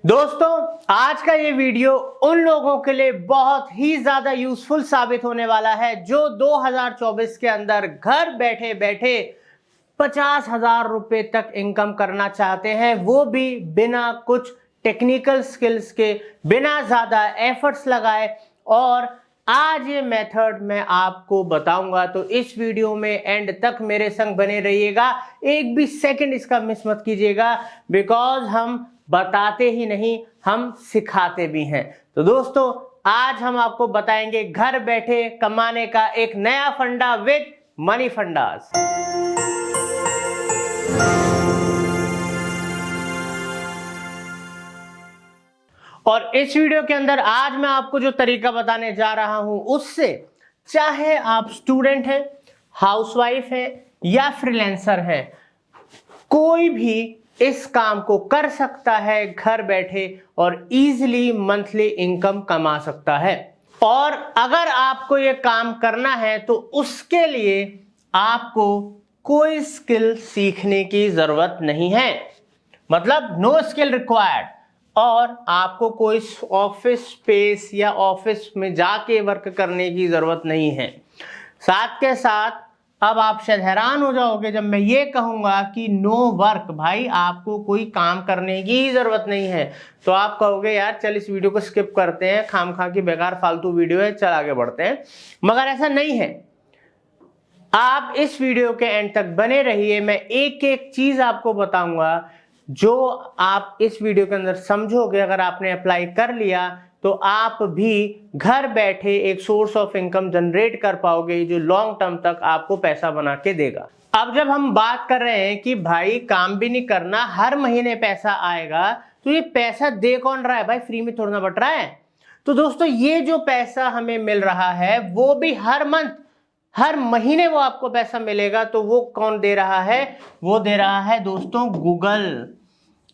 दोस्तों, आज का ये वीडियो उन लोगों के लिए बहुत ही ज्यादा यूजफुल साबित होने वाला है जो 2024 के अंदर घर बैठे बैठे 50,000 रुपए तक इनकम करना चाहते हैं, वो भी बिना कुछ टेक्निकल स्किल्स के, बिना ज्यादा एफर्ट्स लगाए। और आज ये मेथड मैं आपको बताऊंगा, तो इस वीडियो में एंड तक मेरे संग बने रहिएगा, एक भी सेकंड इसका मिस मत कीजिएगा, बिकॉज हम बताते ही नहीं, हम सिखाते भी हैं। तो दोस्तों, आज हम आपको बताएंगे घर बैठे कमाने का एक नया फंडा विद मनी फंडास। और इस वीडियो के अंदर आज मैं आपको जो तरीका बताने जा रहा हूं, उससे चाहे आप स्टूडेंट हैं, हाउसवाइफ हैं या फ्रीलांसर हैं, कोई भी इस काम को कर सकता है घर बैठे और इजीली मंथली इनकम कमा सकता है। और अगर आपको ये काम करना है तो उसके लिए आपको कोई स्किल सीखने की जरूरत नहीं है, मतलब नो स्किल रिक्वायर्ड। और आपको कोई ऑफिस स्पेस या ऑफिस में जाके वर्क करने की जरूरत नहीं है। साथ के साथ अब आप शायद हैरान हो जाओगे जब मैं ये कहूंगा कि नो वर्क, भाई आपको कोई काम करने की जरूरत नहीं है, तो आप कहोगे यार चल इस वीडियो को स्किप करते हैं, खामखा की बेकार फालतू वीडियो है, चल आगे बढ़ते हैं। मगर ऐसा नहीं है, आप इस वीडियो के एंड तक बने रहिए। मैं एक एक चीज आपको बताऊंगा जो आप इस वीडियो के अंदर समझोगे, अगर आपने अप्लाई कर लिया तो आप भी घर बैठे एक सोर्स ऑफ इनकम जनरेट कर पाओगे जो लॉन्ग टर्म तक आपको पैसा बना के देगा। अब जब हम बात कर रहे हैं कि भाई काम भी नहीं करना, हर महीने पैसा आएगा, तो ये पैसा दे कौन रहा है भाई? फ्री में थोड़ा ना बट रहा है। तो दोस्तों, ये जो पैसा हमें मिल रहा है वो भी हर मंथ, हर महीने वो आपको पैसा मिलेगा। तो वो कौन दे रहा है? वो दे रहा है दोस्तों गूगल।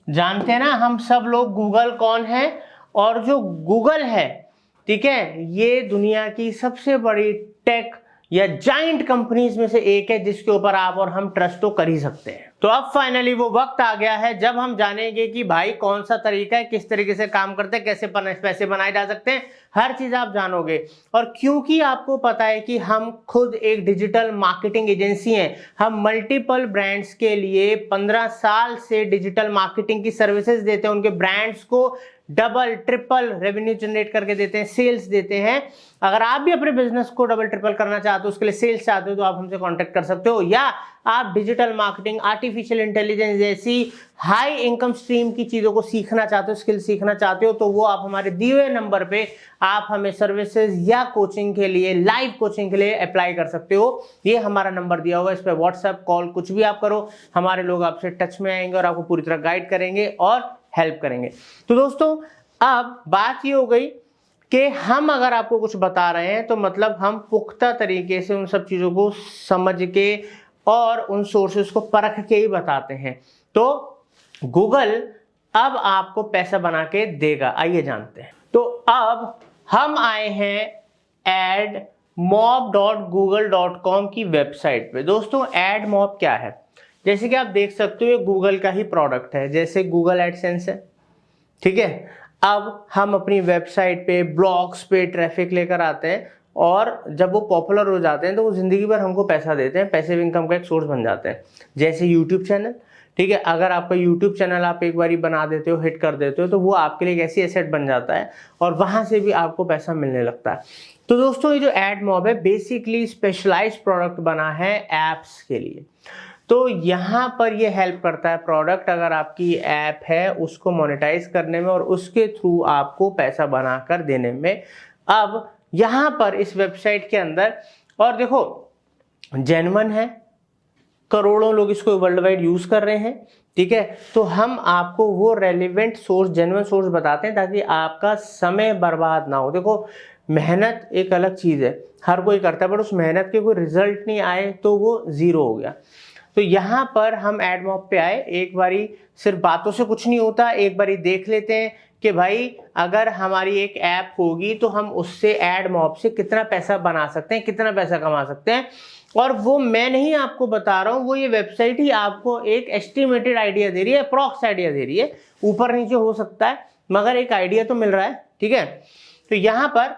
जानते हैं ना हम सब लोग गूगल कौन है? और जो गूगल है, ठीक है, ये दुनिया की सबसे बड़ी टेक या जाइंट कंपनीज में से एक है जिसके ऊपर आप और हम ट्रस्ट तो कर ही सकते हैं। तो अब फाइनली वो वक्त आ गया है जब हम जानेंगे कि भाई कौन सा तरीका है, किस तरीके से काम करते हैं, कैसे पैसे बनाए जा सकते हैं, हर चीज आप जानोगे। और क्योंकि आपको पता है कि हम खुद एक डिजिटल मार्केटिंग एजेंसी हैं, हम मल्टीपल ब्रांड्स के लिए 15 साल से डिजिटल मार्केटिंग की सर्विसेज देते हैं, उनके ब्रांड्स को डबल ट्रिपल रेवेन्यू जनरेट करके देते हैं, सेल्स देते हैं। अगर आप भी अपने बिजनेस को डबल ट्रिपल करना चाहते हो, उसके लिए सेल्स चाहते हो, तो आप हमसे कांटेक्ट कर सकते हो। या आप डिजिटल मार्केटिंग, आर्टिफिशियल इंटेलिजेंस जैसी हाई इनकम स्ट्रीम की चीजों को सीखना चाहते हो, स्किल सीखना चाहते हो, तो वो आप हमारे दिए हुए नंबर पे आप हमें सर्विसेज या कोचिंग के लिए, लाइव कोचिंग के लिए अप्लाई कर सकते हो। ये हमारा नंबर दिया हुआ है, इस पर व्हाट्सएप कॉल कुछ भी आप करो, हमारे लोग आपसे टच में आएंगे और आपको पूरी तरह गाइड करेंगे और हेल्प करेंगे। तो दोस्तों, अब बात ये हो गई कि हम अगर आपको कुछ बता रहे हैं तो मतलब हम पुख्ता तरीके से उन सब चीजों को समझ के और उन सोर्सेस को परख के ही बताते हैं। तो गूगल अब आपको पैसा बना के देगा, आइए जानते हैं। तो अब हम आए हैं admob.google.com की वेबसाइट पे। दोस्तों, एडमॉब क्या है? जैसे कि आप देख सकते हो, ये गूगल का ही प्रोडक्ट है, जैसे गूगल एडसेंस है, ठीक है। अब हम अपनी वेबसाइट पे, ब्लॉग्स पे ट्रैफिक लेकर आते हैं और जब वो पॉपुलर हो जाते हैं तो वो जिंदगी भर हमको पैसा देते हैं, पैसिव इनकम का एक सोर्स बन जाते हैं। जैसे यूट्यूब चैनल, ठीक है, अगर आपका यूट्यूब चैनल आप एक बारी बना देते हो, हिट कर देते हो, तो वो आपके लिए एक ऐसी एसेट बन जाता है और वहां से भी आपको पैसा मिलने लगता है। तो दोस्तों, ये जो एडमॉब है बेसिकली स्पेशलाइज्ड प्रोडक्ट बना है एप्स के लिए। तो यहाँ पर ये हेल्प करता है प्रोडक्ट, अगर आपकी ऐप है उसको मोनेटाइज करने में और उसके थ्रू आपको पैसा बनाकर देने में। अब यहाँ पर इस वेबसाइट के अंदर, और देखो जेन्युइन है, करोड़ों लोग इसको वर्ल्ड वाइड यूज कर रहे हैं, ठीक है। तो हम आपको वो रेलिवेंट सोर्स, जेन्युइन सोर्स बताते हैं ताकि आपका समय बर्बाद ना हो। देखो, मेहनत एक अलग चीज है, हर कोई करता है, बट उस मेहनत के कोई रिजल्ट नहीं आए तो वो जीरो हो गया। तो यहाँ पर हम एडमॉब पे आए, एक बारी सिर्फ बातों से कुछ नहीं होता, एक बारी देख लेते हैं कि भाई अगर हमारी एक ऐप होगी तो हम उससे एडमॉब से कितना पैसा बना सकते हैं, कितना पैसा कमा सकते हैं। और वो मैं नहीं आपको बता रहा हूँ, वो ये वेबसाइट ही आपको एक एस्टिमेटेड आइडिया दे रही है, अप्रॉक्स आइडिया दे रही है, ऊपर नीचे हो सकता है, मगर एक आइडिया तो मिल रहा है, ठीक है। तो यहाँ पर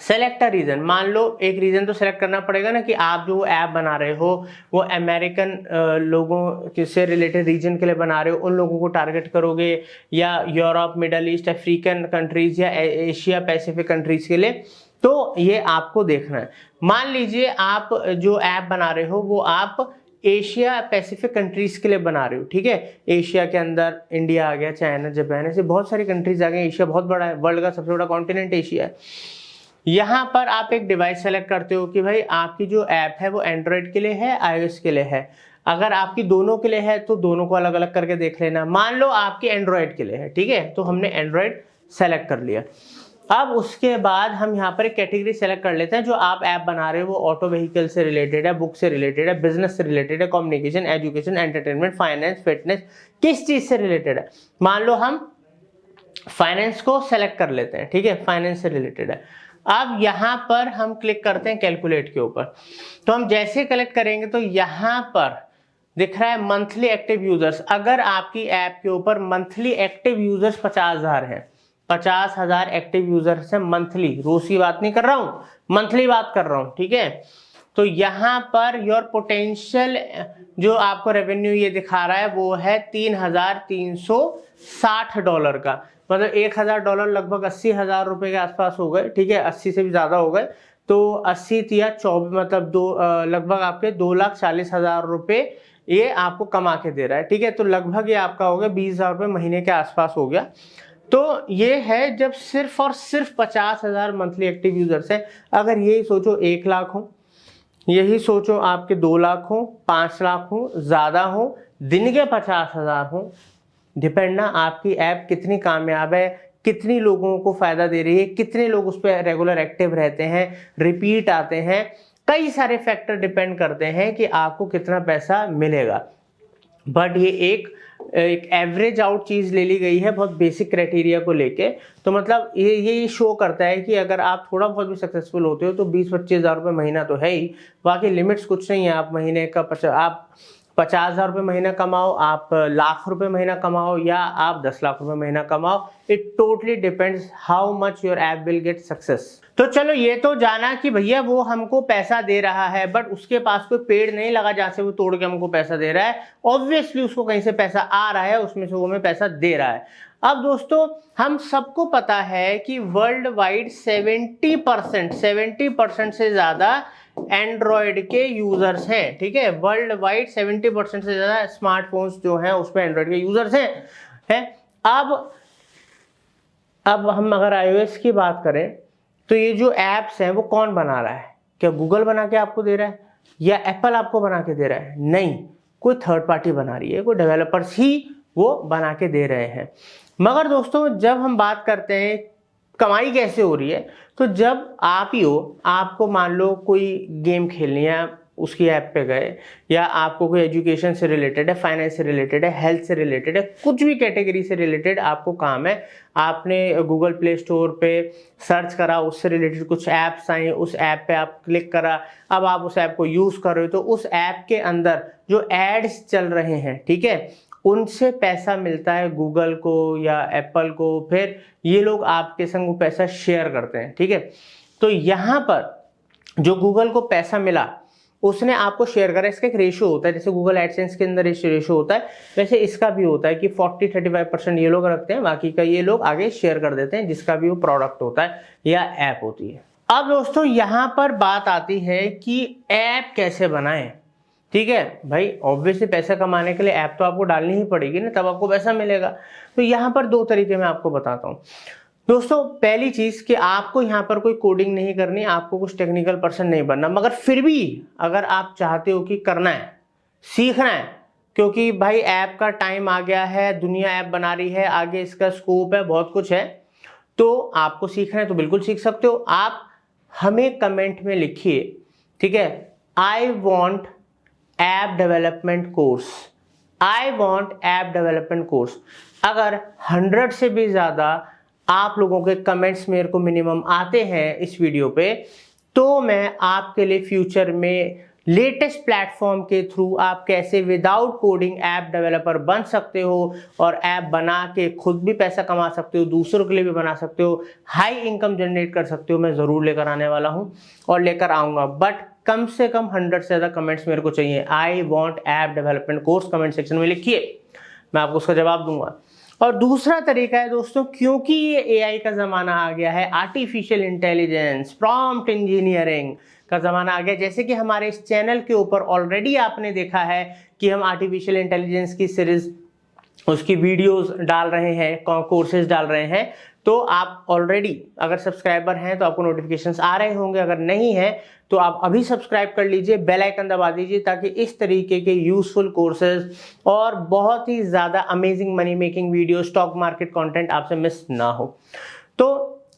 सेलेक्ट अ रीजन, मान लो एक रीजन तो सेलेक्ट करना पड़ेगा ना कि आप जो ऐप बना रहे हो वो अमेरिकन लोगों से रिलेटेड रीजन के लिए बना रहे हो, उन लोगों को टारगेट करोगे, या Europe, middle east, African countries या एशिया पैसिफिक कंट्रीज के लिए, तो ये आपको देखना है। मान लीजिए आप जो ऐप बना रहे हो वो आप एशिया पैसिफिक कंट्रीज के लिए बना रहे हो, ठीक है। एशिया के अंदर इंडिया आ गया, चाइना, जापान, ऐसे बहुत सारी कंट्रीज आ गए। एशिया बहुत बड़ा है, वर्ल्ड का सबसे बड़ा कॉन्टिनेंट एशिया है। यहाँ पर आप एक डिवाइस सेलेक्ट करते हो कि भाई आपकी जो ऐप है वो एंड्रॉयड के लिए है, आईओएस के लिए है। अगर आपकी दोनों के लिए है तो दोनों को अलग अलग करके देख लेना। मान लो आपकी एंड्रॉयड के लिए है, ठीक है, तो हमने एंड्रॉयड सेलेक्ट कर लिया। अब उसके बाद हम यहाँ पर एक कैटेगरी सेलेक्ट कर लेते हैं। जो आप ऐप बना रहे हो वो ऑटो व्हीकल से रिलेटेड है, बुक से रिलेटेड है, बिजनेस से रिलेटेड है, communication, education, entertainment, finance, fitness, किस चीज से रिलेटेड है। मान लो हम फाइनेंस को सेलेक्ट कर लेते हैं, ठीक है, फाइनेंस से रिलेटेड है। अब यहाँ पर हम क्लिक करते हैं कैलकुलेट के ऊपर। तो हम जैसे कलेक्ट करेंगे तो यहाँ पर दिख रहा है मंथली एक्टिव यूजर्स। अगर आपकी ऐप के ऊपर मंथली एक्टिव यूजर्स 50,000 है, 50,000 एक्टिव यूजर्स है मंथली, रोज की बात नहीं कर रहा हूँ, मंथली बात कर रहा हूँ, ठीक है। तो यहाँ पर योर पोटेंशियल जो आपको रेवेन्यू ये दिखा रहा है वो है $3,360 का, मतलब $1,000 लगभग 80,000 रुपए के आसपास हो गए, ठीक है, 80 से भी ज्यादा हो गए। तो 80 या 24 मतलब लगभग आपके 2,40,000 रुपए ये आपको कमा के दे रहा है, ठीक है। तो लगभग ये आपका हो गया 20,000 रुपए महीने के आसपास हो गया। तो ये है जब सिर्फ और सिर्फ 50,000 मंथली एक्टिव यूजर्स हैं। अगर यही सोचो 1 लाख हो, यही सोचो आपके 2 लाख हो, 5 लाख हो, ज्यादा हो, दिन के 50,000 हो, डिपेंड ना आपकी ऐप कितनी कामयाब है, कितनी लोगों को फायदा दे रही है, कितने लोग उस पर रेगुलर एक्टिव रहते हैं, रिपीट आते हैं, कई सारे फैक्टर डिपेंड करते हैं कि आपको कितना पैसा मिलेगा। बट ये एक एवरेज आउट चीज ले ली गई है बहुत बेसिक क्राइटेरिया को लेके। तो मतलब ये शो करता है कि अगर आप थोड़ा बहुत भी सक्सेसफुल होते हो तो 20-25 हज़ार रुपये महीना तो है ही, बाकी लिमिट्स कुछ नहीं है। आप महीने का आप 50,000 रुपये महीना कमाओ, आप लाख रुपए महीना कमाओ, या आप 10 लाख रुपए महीना कमाओ, it totally depends how much your app will get success. तो चलो ये तो जाना कि भैया वो हमको पैसा दे रहा है, बट उसके पास कोई पेड़ नहीं लगा जहां से वो तोड़ के हमको पैसा दे रहा है। ऑब्वियसली उसको कहीं से पैसा आ रहा है, उसमें से वो हमें पैसा दे रहा है। अब दोस्तों हम सबको पता है कि वर्ल्ड वाइड 70% से ज्यादा एंड्रॉयड के यूजर्स हैं, ठीक है। वर्ल्ड वाइड 70% से ज्यादा स्मार्टफोन्स जो हैं उसमें एंड्रॉयड के यूजर्स हैं। अब हम अगर आईओएस की बात करें तो ये जो एप्स हैं वो कौन बना रहा है? क्या गूगल बना के आपको दे रहा है या एप्पल आपको बना के दे रहा है? नहीं, कोई थर्ड पार्टी बना रही है, कोई डेवलपर्स ही वो बना के दे रहे हैं। मगर दोस्तों जब हम बात करते हैं कमाई कैसे हो रही है, तो जब आप ही हो, आपको मान लो कोई गेम खेलनी है, उसकी ऐप पे गए, या आपको कोई एजुकेशन से रिलेटेड है, फाइनेंस से रिलेटेड है, हेल्थ से रिलेटेड है, कुछ भी कैटेगरी से रिलेटेड आपको काम है, आपने गूगल प्ले स्टोर पे सर्च करा, उससे रिलेटेड कुछ ऐप्स आई, उस ऐप पे आप क्लिक करा, अब आप उस ऐप को यूज कर रहे हो, तो उस ऐप के अंदर जो एड्स चल रहे हैं, ठीक है, उनसे पैसा मिलता है गूगल को या एप्पल को, फिर ये लोग आपके संग वो पैसा शेयर करते हैं, ठीक है। तो यहाँ पर जो गूगल को पैसा मिला उसने आपको शेयर करा, इसका एक रेशियो होता है, जैसे गूगल एडसेंस के अंदर रेशियो होता है, वैसे इसका भी होता है कि 40-35% ये लोग रखते हैं, बाकी का ये लोग आगे शेयर कर देते हैं, जिसका भी वो प्रोडक्ट होता है या ऐप होती है। अब दोस्तों यहाँ पर बात आती है कि ऐप कैसे बनाएं, ठीक है भाई। ऑब्वियसली पैसा कमाने के लिए ऐप तो आपको डालनी ही पड़ेगी ना, तब आपको पैसा मिलेगा। तो यहाँ पर 2 तरीके मैं आपको बताता हूँ दोस्तों। पहली चीज कि आपको यहाँ पर कोई कोडिंग नहीं करनी, आपको कुछ टेक्निकल पर्सन नहीं बनना, मगर फिर भी अगर आप चाहते हो कि करना है, सीखना है, क्योंकि भाई ऐप का टाइम आ गया है, दुनिया ऐप बना रही है, आगे इसका स्कोप है, बहुत कुछ है, तो आपको सीखना है तो बिल्कुल सीख सकते हो। आप हमें कमेंट में लिखिए, ठीक है, I want app development course, I want app development course. अगर 100 से भी ज्यादा आप लोगों के कमेंट्स मेरे को मिनिमम आते हैं इस वीडियो पे, तो मैं आपके लिए फ्यूचर में लेटेस्ट प्लेटफॉर्म के थ्रू आप कैसे विदाउट कोडिंग ऐप डेवलपर बन सकते हो और ऐप बना के खुद भी पैसा कमा सकते हो, दूसरों के लिए भी बना सकते हो, हाई इनकम जनरेट कर सकते हो, मैं ज़रूर लेकर आने वाला हूँ और लेकर आऊँगा। बट कम से कम 100 से ज़्यादा कमेंट्स मेरे को चाहिए। I want app development course comment section में लिखिए, मैं आपको उसका जवाब दूंगा। और दूसरा तरीका है दोस्तों, क्योंकि ये एआई का ज़माना आ गया है, आर्टिफिशियल इंटेलिजेंस, प्रॉम्प्ट इंजीनियरिंग का ज़माना आ गया। जैसे कि हमारे इस चैनल के ऊपर ऑलरेडी आपने देखा है कि हम आर्टिफिशियल इंटेलिजेंस की सीरीज, उसकी वीडियोस डाल रहे हैं, कोर्सेज डाल रहे हैं। तो आप ऑलरेडी अगर सब्सक्राइबर हैं तो आपको नोटिफिकेशंस आ रहे होंगे, अगर नहीं है तो आप अभी सब्सक्राइब कर लीजिए, बेल आइकन दबा दीजिए, ताकि इस तरीके के यूजफुल कोर्सेज और बहुत ही ज़्यादा amazing money making video, stock market content आपसे मिस ना हो। तो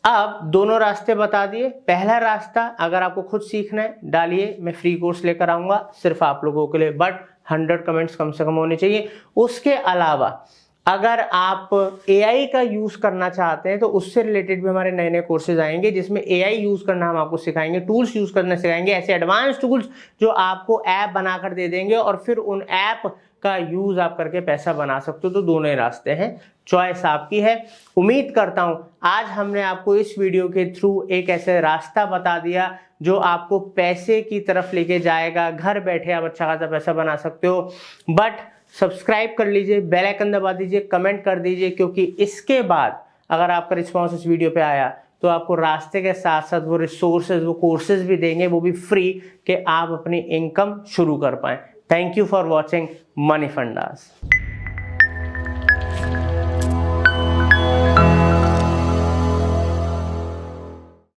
अब दोनों रास्ते बता दिए। पहला रास्ता, अगर आपको खुद सीखना है डालिए, मैं फ्री कोर्स लेकर आऊँगा सिर्फ आप लोगों के लिए, बट 100 कमेंट्स कम से कम होने चाहिए। उसके अलावा अगर आप AI का यूज करना चाहते हैं तो उससे रिलेटेड भी हमारे नए नए कोर्सेज आएंगे, जिसमें AI यूज करना हम आपको सिखाएंगे, टूल्स यूज करना सिखाएंगे, ऐसे एडवांस टूल्स जो आपको ऐप बनाकर दे देंगे और फिर उन ऐप का यूज आप करके पैसा बना सकते हो। तो दोनों ही रास्ते हैं, चॉइस आपकी है। उम्मीद करता हूं आज हमने आपको इस वीडियो के थ्रू एक ऐसे रास्ता बता दिया जो आपको पैसे की तरफ लेके जाएगा। घर बैठे आप अच्छा खासा पैसा बना सकते हो। बट सब्सक्राइब कर लीजिए, बेल आइकन दबा दीजिए, कमेंट कर दीजिए, क्योंकि इसके बाद अगर आपका रिस्पॉन्स इस वीडियो पे आया तो आपको रास्ते के साथ साथ वो रिसोर्सेज, वो कोर्सेज भी देंगे, वो भी फ्री, कि आप अपनी इनकम शुरू कर पाएं। Thank you for watching money fundas.